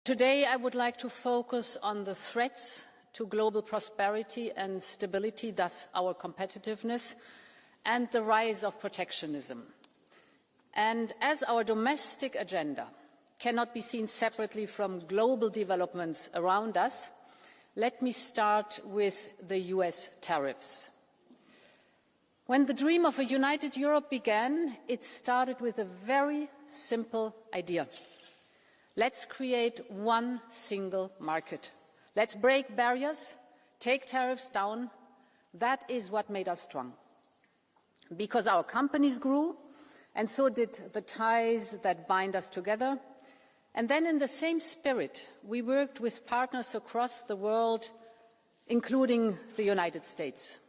Today, I would like to focus on the threats to global prosperity and stability, thus our competitiveness, and the rise of protectionism. And as our domestic agenda cannot be seen separately from global developments around us, let me start with the US tariffs. When the dream of a united Europe began, it started with a very simple idea. Let's create one single market. Let's break barriers, take tariffs down. That is what made us strong. Because our companies grew, and so did the ties that bind us together. And then in the same spirit, we worked with partners across the world, including the United States.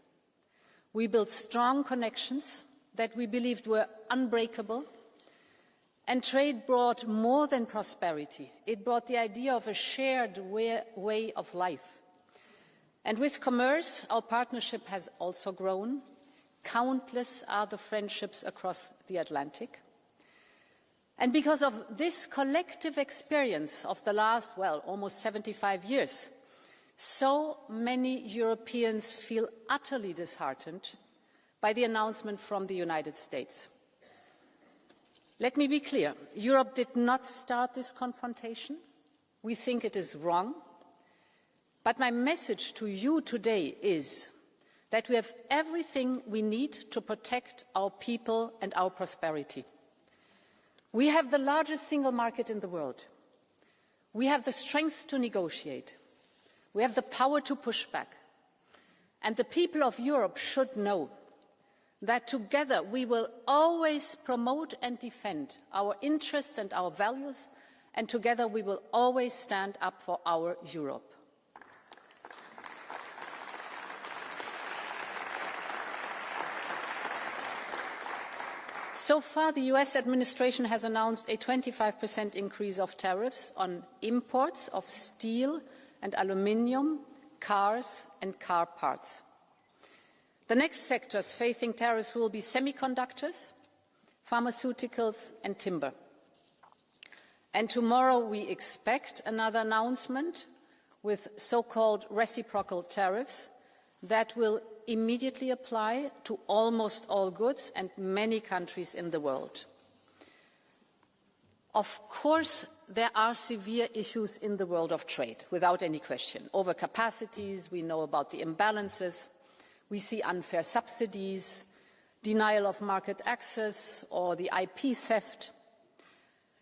We built strong connections that we believed were unbreakable. And trade brought more than prosperity. It brought the idea of a shared way of life. And with commerce, our partnership has also grown. Countless are the friendships across the Atlantic. And because of this collective experience of the last, almost 75 years, so many Europeans feel utterly disheartened by the announcement from the United States. Let me be clear, Europe did not start this confrontation. We think it is wrong. But my message to you today is that we have everything we need to protect our people and our prosperity. We have the largest single market in the world. We have the strength to negotiate. We have the power to push back. And the people of Europe should know that together we will always promote and defend our interests and our values, and together we will always stand up for our Europe. So far, the US administration has announced a 25% increase of tariffs on imports of steel and aluminium, cars and car parts. The next sectors facing tariffs will be semiconductors, pharmaceuticals and timber. And tomorrow we expect another announcement with so-called reciprocal tariffs that will immediately apply to almost all goods and many countries in the world. Of course, there are severe issues in the world of trade, without any question. Overcapacities, we know about the imbalances. We see unfair subsidies, denial of market access, or the IP theft.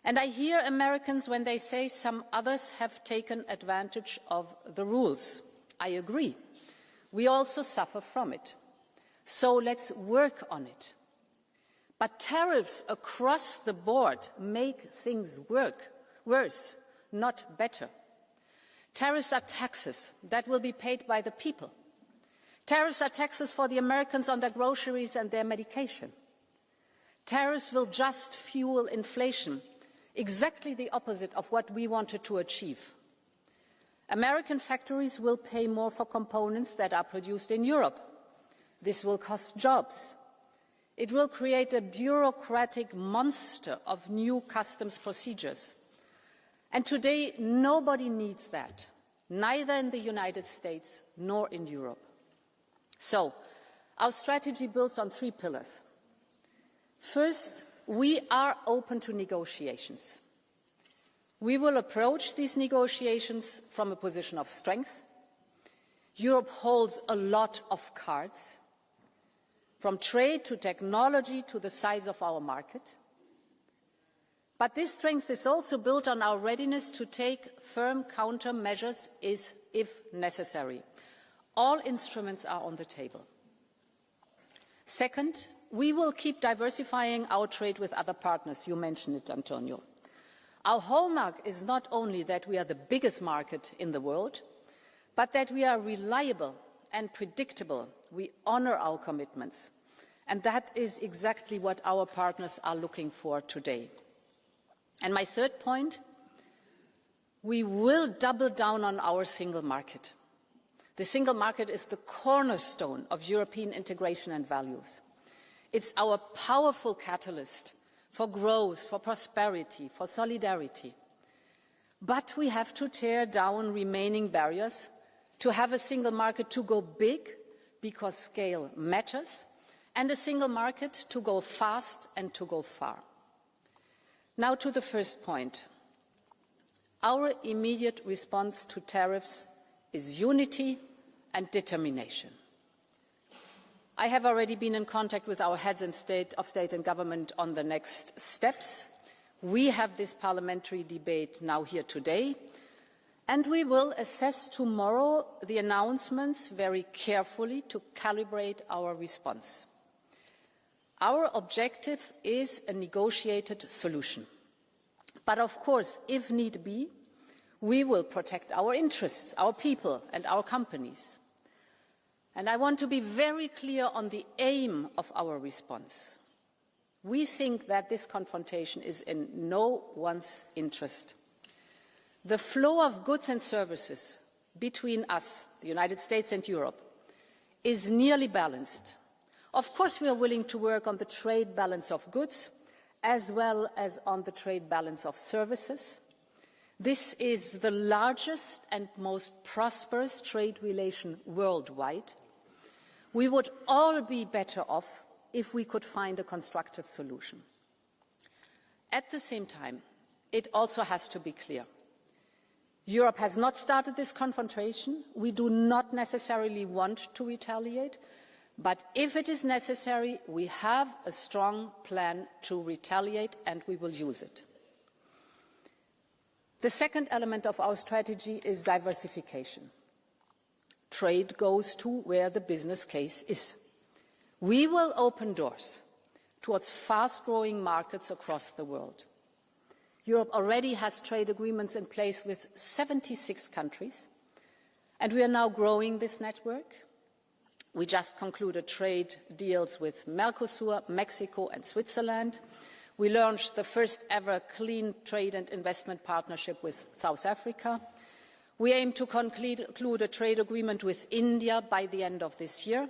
And I hear Americans when they say some others have taken advantage of the rules. I agree. We also suffer from it. So let's work on it. But tariffs across the board make things worse, not better. Tariffs are taxes that will be paid by the people. Tariffs are taxes for the Americans on their groceries and their medication. Tariffs will just fuel inflation, exactly the opposite of what we wanted to achieve. American factories will pay more for components that are produced in Europe. This will cost jobs. It will create a bureaucratic monster of new customs procedures. And today, nobody needs that, neither in the United States nor in Europe. So, our strategy builds on 3 pillars. First, we are open to negotiations. We will approach these negotiations from a position of strength. Europe holds a lot of cards, from trade to technology to the size of our market. But this strength is also built on our readiness to take firm countermeasures if necessary. All instruments are on the table. Second, we will keep diversifying our trade with other partners. You mentioned it, Antonio. Our hallmark is not only that we are the biggest market in the world, but that we are reliable and predictable. We honor our commitments. And that is exactly what our partners are looking for today. And my third point, we will double down on our single market. The single market is the cornerstone of European integration and values. It's our powerful catalyst for growth, for prosperity, for solidarity. But we have to tear down remaining barriers to have a single market to go big, because scale matters, and a single market to go fast and to go far. Now to the first point. Our immediate response to tariffs is unity and determination. I have already been in contact with our heads of state and government on the next steps. We have this parliamentary debate now here today, and we will assess tomorrow the announcements very carefully to calibrate our response. Our objective is a negotiated solution. But of course, if need be, we will protect our interests, our people and our companies. And I want to be very clear on the aim of our response. We think that this confrontation is in no one's interest. The flow of goods and services between us, the United States and Europe, is nearly balanced. Of course, we are willing to work on the trade balance of goods as well as on the trade balance of services. This is the largest and most prosperous trade relation worldwide. We would all be better off if we could find a constructive solution. At the same time, it also has to be clear. Europe has not started this confrontation. We do not necessarily want to retaliate, but if it is necessary, we have a strong plan to retaliate and we will use it. The second element of our strategy is diversification. Trade goes to where the business case is. We will open doors towards fast-growing markets across the world. Europe already has trade agreements in place with 76 countries, and we are now growing this network. We just concluded trade deals with Mercosur, Mexico and Switzerland. We launched the first ever clean trade and investment partnership with South Africa. We aim to conclude a trade agreement with India by the end of this year.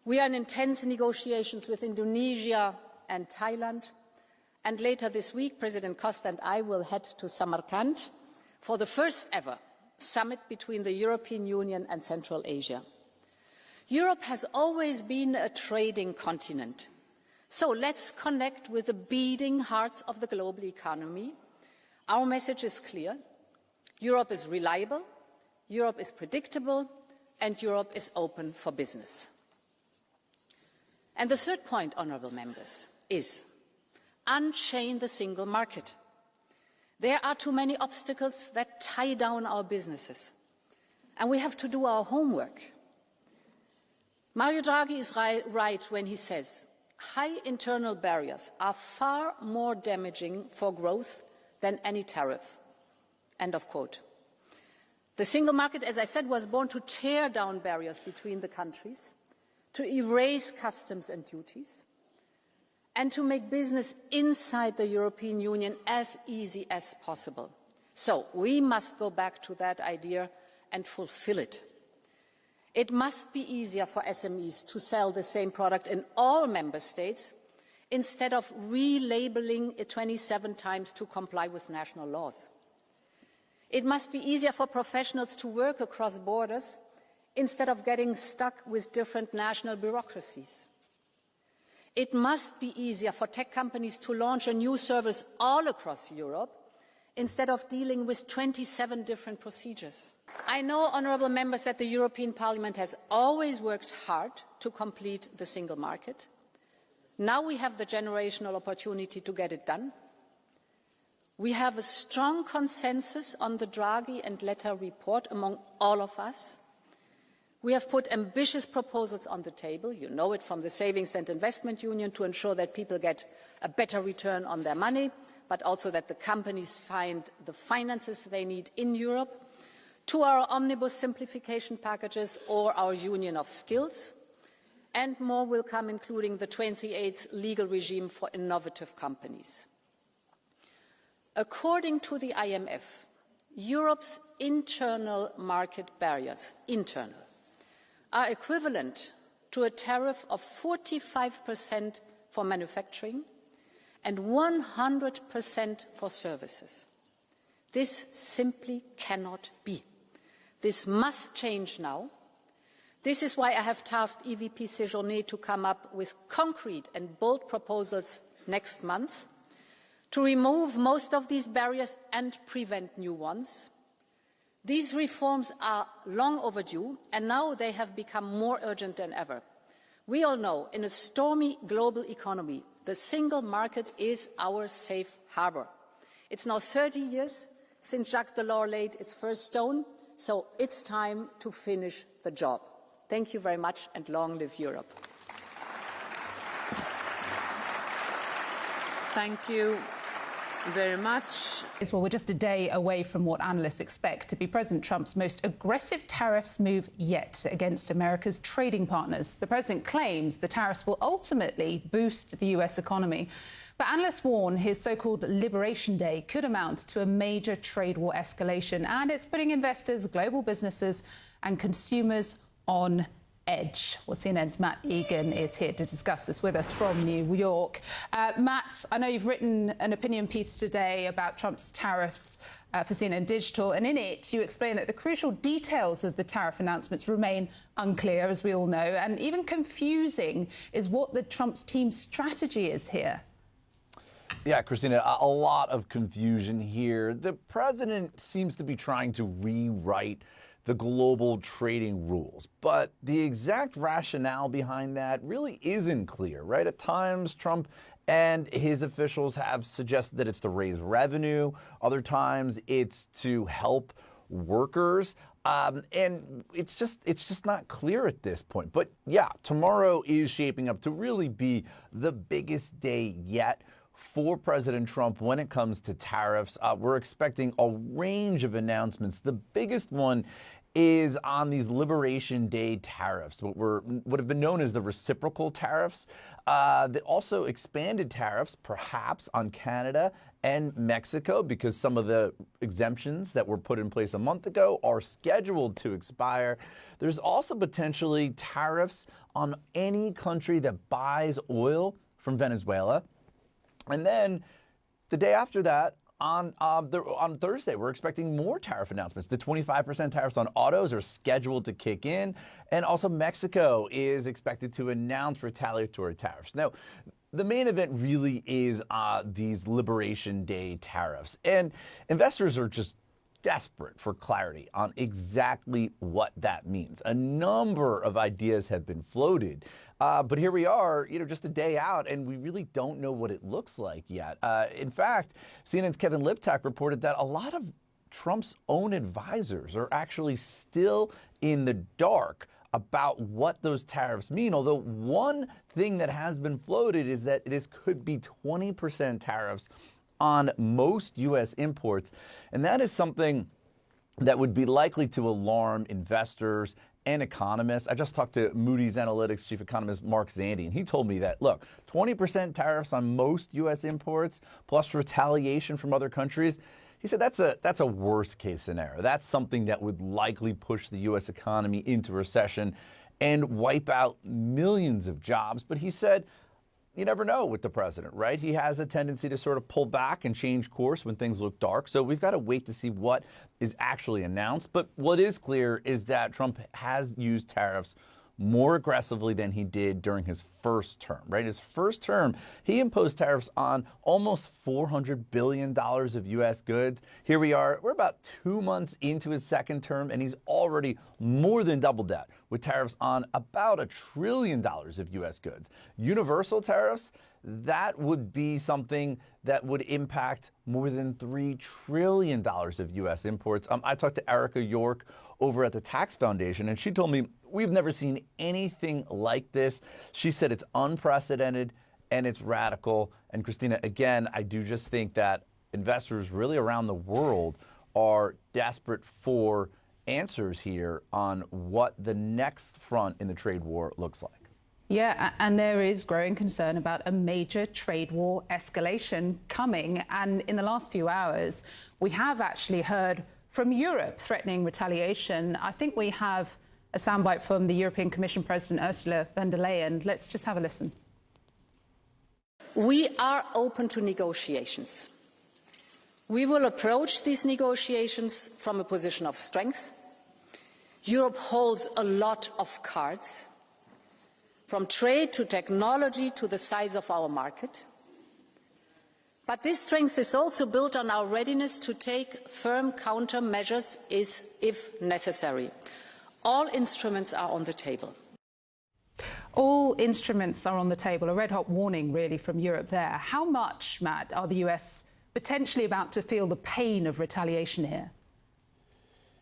We are in intense negotiations with Indonesia and Thailand. And later this week, President Costa and I will head to Samarkand for the first ever summit between the European Union and Central Asia. Europe has always been a trading continent. So let's connect with the beating hearts of the global economy. Our message is clear. Europe is reliable, Europe is predictable, and Europe is open for business. And the third point, honourable members, is unchain the single market. There are too many obstacles that tie down our businesses, and we have to do our homework. Mario Draghi is right when he says high internal barriers are far more damaging for growth than any tariff. End of quote. The single market, as I said, was born to tear down barriers between the countries, to erase customs and duties, and to make business inside the European Union as easy as possible. So we must go back to that idea and fulfill it. It must be easier for SMEs to sell the same product in all member states instead of relabeling it 27 times to comply with national laws. It must be easier for professionals to work across borders instead of getting stuck with different national bureaucracies. It must be easier for tech companies to launch a new service all across Europe instead of dealing with 27 different procedures. I know, honourable members, that the European Parliament has always worked hard to complete the single market. Now we have the generational opportunity to get it done. We have a strong consensus on the Draghi and Letta report among all of us. We have put ambitious proposals on the table, you know it from the Savings and Investment Union, to ensure that people get a better return on their money, but also that the companies find the finances they need in Europe, to our omnibus simplification packages or our Union of Skills, and more will come, including the 28th legal regime for innovative companies. According to the IMF, Europe's internal market barriers, are equivalent to a tariff of 45% for manufacturing and 100% for services. This simply cannot be. This must change now. This is why I have tasked EVP Séjourné to come up with concrete and bold proposals next month to remove most of these barriers and prevent new ones. These reforms are long overdue, and now they have become more urgent than ever. We all know, in a stormy global economy, the single market is our safe harbour. It's now 30 years since Jacques Delors laid its first stone, so it's time to finish the job. Thank you very much, and long live Europe. Thank you very much. Well, we're just a day away from what analysts expect to be President Trump's most aggressive tariffs move yet against America's trading partners. The president claims the tariffs will ultimately boost the US economy. But analysts warn his so-called Liberation Day could amount to a major trade war escalation, and it's putting investors, global businesses and consumers on edge. Well, CNN's Matt Egan is here to discuss this with us from New York. Matt, I know you've written an opinion piece today about Trump's tariffs for CNN Digital, and in it you explain that the crucial details of the tariff announcements remain unclear, as we all know, and even confusing is what the Trump's team's strategy is here. Yeah, Christina, a lot of confusion here. The president seems to be trying to rewrite the global trading rules, but the exact rationale behind that really isn't clear, right? At times, Trump and his officials have suggested that it's to raise revenue. Other times, it's to help workers. And it's just not clear at this point. But yeah, tomorrow is shaping up to really be the biggest day yet for President Trump when it comes to tariffs. We're expecting a range of announcements. The biggest one is on these Liberation Day tariffs, what have been known as the reciprocal tariffs. Also expanded tariffs, perhaps, on Canada and Mexico, because some of the exemptions that were put in place a month ago are scheduled to expire. There's also potentially tariffs on any country that buys oil from Venezuela. And then the day after that, on Thursday, we're expecting more tariff announcements. The 25% tariffs on autos are scheduled to kick in. And also Mexico is expected to announce retaliatory tariffs. Now, the main event really is these Liberation Day tariffs. And investors are just desperate for clarity on exactly what that means. A number of ideas have been floated. But here we are, just a day out, and we really don't know what it looks like yet. In fact, CNN's Kevin Liptak reported that a lot of Trump's own advisors are actually still in the dark about what those tariffs mean. Although one thing that has been floated is that this could be 20% tariffs on most U.S. imports. And that is something that would be likely to alarm investors and economists. I just talked to Moody's Analytics chief economist Mark Zandi, and he told me that, look, 20% tariffs on most U.S. imports plus retaliation from other countries. He said that's a worst case scenario. That's something that would likely push the U.S. economy into recession and wipe out millions of jobs. But he said, you never know with the president, right? He has a tendency to sort of pull back and change course when things look dark. So we've got to wait to see what is actually announced. But what is clear is that Trump has used tariffs more aggressively than he did during his first term, right? His first term, he imposed tariffs on almost $400 billion of U.S. goods. Here we are, we're about 2 months into his second term, and he's already more than doubled that with tariffs on about $1 trillion of U.S. goods. Universal tariffs, that would be something that would impact more than $3 trillion of U.S. imports. I talked to Erica York over at the Tax Foundation, and she told me we've never seen anything like this. She said it's unprecedented and it's radical. And Christina, again, I do just think that investors really around the world are desperate for answers here on what the next front in the trade war looks like. Yeah, and there is growing concern about a major trade war escalation coming. And in the last few hours, we have actually heard from Europe threatening retaliation. I think we have a soundbite from the European Commission President Ursula von der Leyen. Let's just have a listen. We are open to negotiations. We will approach these negotiations from a position of strength. Europe holds a lot of cards, from trade to technology to the size of our market. But this strength is also built on our readiness to take firm countermeasures if necessary. All instruments are on the table. All instruments are on the table. A red-hot warning, really, from Europe there. How much, Matt, are the US potentially about to feel the pain of retaliation here?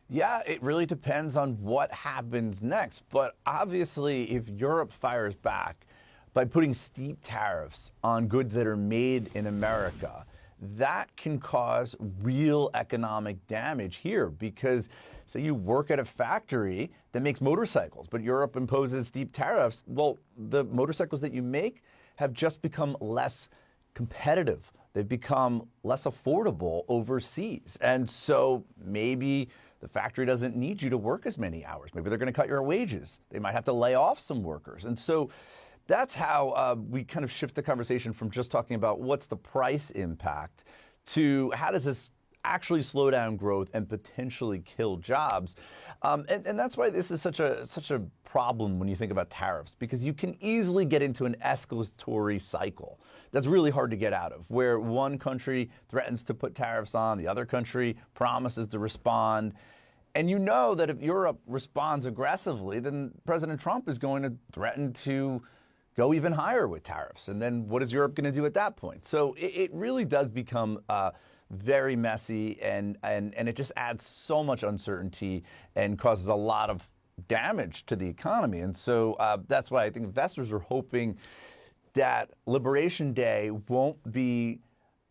Yeah, it really depends on what happens next. But obviously, if Europe fires back by putting steep tariffs on goods that are made in America, that can cause real economic damage here because, say, you work at a factory that makes motorcycles, but Europe imposes steep tariffs. Well, the motorcycles that you make have just become less competitive. They've become less affordable overseas. And so maybe the factory doesn't need you to work as many hours. Maybe they're going to cut your wages. They might have to lay off some workers. And so that's how we kind of shift the conversation from just talking about what's the price impact to how does this actually slow down growth and potentially kill jobs. And that's why this is such a problem when you think about tariffs, because you can easily get into an escalatory cycle that's really hard to get out of, where one country threatens to put tariffs on, the other country promises to respond. And you know that if Europe responds aggressively, then President Trump is going to threaten to go even higher with tariffs. And then what is Europe going to do at that point? So it really does become very messy, and it just adds so much uncertainty and causes a lot of damage to the economy. And so that's why I think investors are hoping that Liberation Day won't be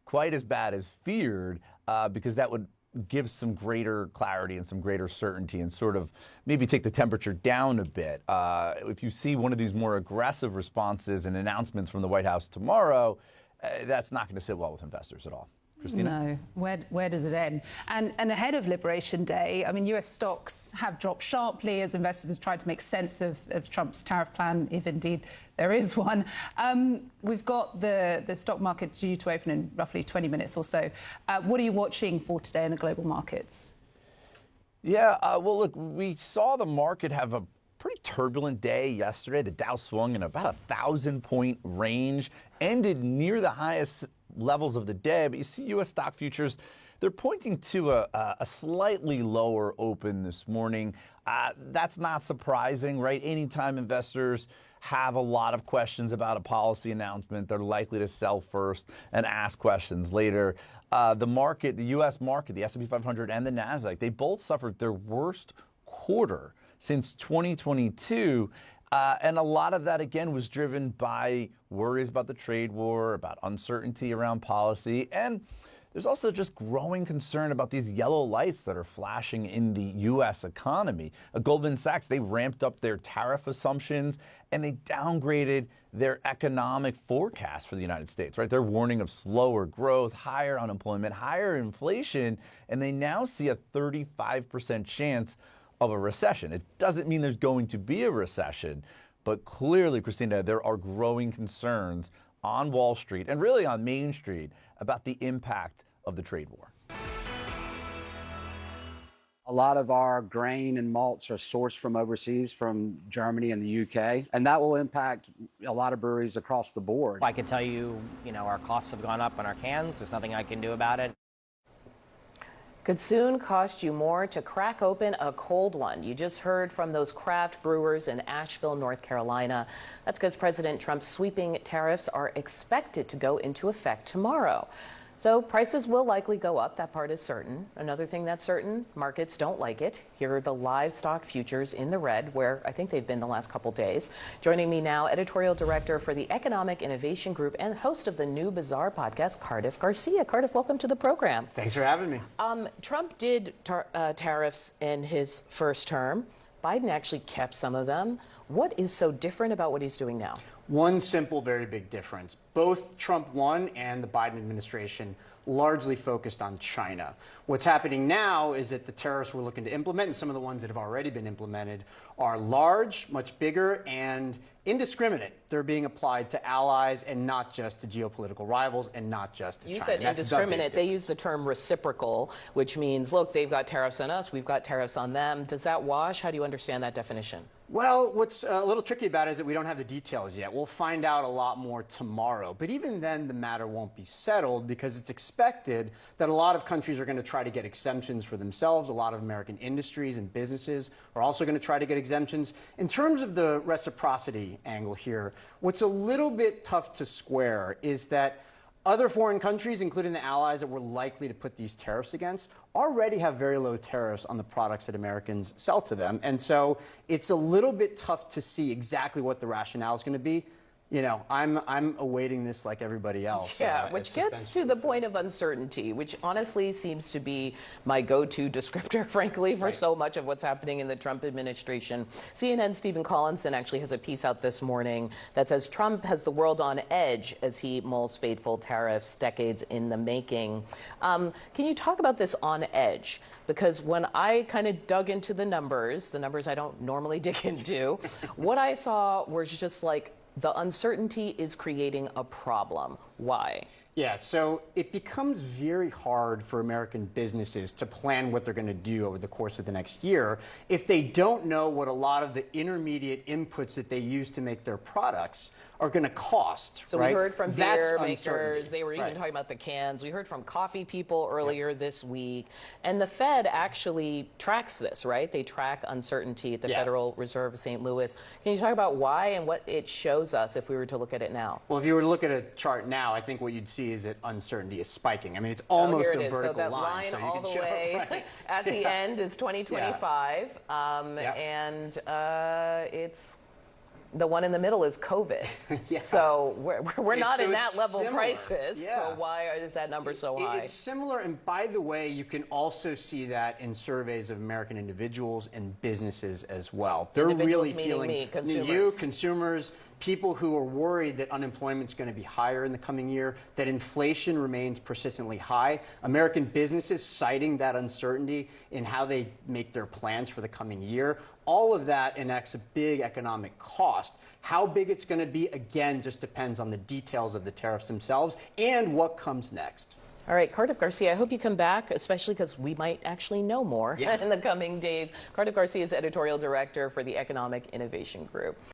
quite as bad as feared, because that would give some greater clarity and some greater certainty and sort of maybe take the temperature down a bit. If you see one of these more aggressive responses and announcements from the White House tomorrow, that's not going to sit well with investors at all. Christina? No. Where does it end? And ahead of Liberation Day, I mean, US stocks have dropped sharply as investors try to make sense of Trump's tariff plan, if indeed there is one. We've got the stock market due to open in roughly 20 minutes or so. What are you watching for today in the global markets? Yeah, well, look, we saw the market have a pretty turbulent day yesterday. The Dow swung in about 1,000-point range, ended near the highest levels of the day, but you see U.S. stock futures, they're pointing to a slightly lower open this morning. That's not surprising, right? Anytime investors have a lot of questions about a policy announcement, they're likely to sell first and ask questions later. The market, the U.S. market, the S&P 500 and the NASDAQ, they both suffered their worst quarter since 2022. And a lot of that, again, was driven by worries about the trade war, about uncertainty around policy. And there's also just growing concern about these yellow lights that are flashing in the U.S. economy. Goldman Sachs, they ramped up their tariff assumptions and they downgraded their economic forecast for the United States, right? They're warning of slower growth, higher unemployment, higher inflation, and they now see a 35% chance of a recession. It doesn't mean there's going to be a recession, but clearly, Christina, there are growing concerns on Wall Street and really on Main Street about the impact of the trade war. A lot of our grain and malts are sourced from overseas, from Germany and the UK, and that will impact a lot of breweries across the board. I can tell you, our costs have gone up on our cans. There's nothing I can do about it. Could soon cost you more to crack open a cold one. You just heard from those craft brewers in Asheville, North Carolina. That's because President Trump's sweeping tariffs are expected to go into effect tomorrow. So prices will likely go up. That part is certain. Another thing that's certain, markets don't like it. Here are the livestock futures in the red, where I think they've been the last couple days. Joining me now, editorial director for the Economic Innovation Group and host of the New Bazaar podcast, Cardiff Garcia. Cardiff, welcome to the program. Thanks for having me. Trump did tariffs in his first term. Biden actually kept some of them. What is so different about what he's doing now? One simple, very big difference. Both Trump 1 and the Biden administration largely focused on China. What's happening now is that the tariffs we're looking to implement, and some of the ones that have already been implemented, are large, much bigger, and indiscriminate. They're being applied to allies and not just to geopolitical rivals and not just to China. You said indiscriminate. They use the term reciprocal, which means, look, they've got tariffs on us, we've got tariffs on them. Does that wash? How do you understand that definition? Well, what's a little tricky about it is that we don't have the details yet. We'll find out a lot more tomorrow. But even then, the matter won't be settled because it's expected that a lot of countries are going to try to get exemptions for themselves. A lot of American industries and businesses are also going to try to get exemptions. In terms of the reciprocity angle here, what's a little bit tough to square is that other foreign countries, including the allies that we're likely to put these tariffs against, already have very low tariffs on the products that Americans sell to them. And so it's a little bit tough to see exactly what the rationale is going to be. You know, I'm awaiting this like everybody else. Yeah, which gets to the point of uncertainty, which honestly seems to be my go-to descriptor, frankly, for so much of what's happening in the Trump administration. CNN's Stephen Collinson actually has a piece out this morning that says Trump has the world on edge as he mulls fateful tariffs, decades in the making. Can you talk about this on edge? Because when I kind of dug into the numbers I don't normally dig into, what I saw was just like, the uncertainty is creating a problem. Why? Yeah, so it becomes very hard for American businesses to plan what they're going to do over the course of the next year if they don't know what a lot of the intermediate inputs that they use to make their products are going to cost. So we heard from beer makers. They were even talking about the cans. We heard from coffee people earlier this week. And the Fed actually tracks this, right? They track uncertainty at the Federal Reserve of St. Louis. Can you talk about why and what it shows us if we were to look at it now? Well, if you were to look at a chart now, I think what you'd see is that uncertainty is spiking. I mean, it's almost a vertical so that line. So you all can the show, way at the end is 2025. And it's the one in the middle is COVID. So we're not in that level of crisis. So why is that number so high? It's similar. And by the way, you can also see that in surveys of American individuals and businesses as well. They're really feeling consumers, people who are worried that unemployment is going to be higher in the coming year, that inflation remains persistently high. American businesses citing that uncertainty in how they make their plans for the coming year. All of that enacts a big economic cost. How big it's going to be, again, just depends on the details of the tariffs themselves and what comes next. All right, Cardiff Garcia, I hope you come back, especially because we might actually know more in the coming days. Cardiff Garcia is editorial director for the Economic Innovation Group.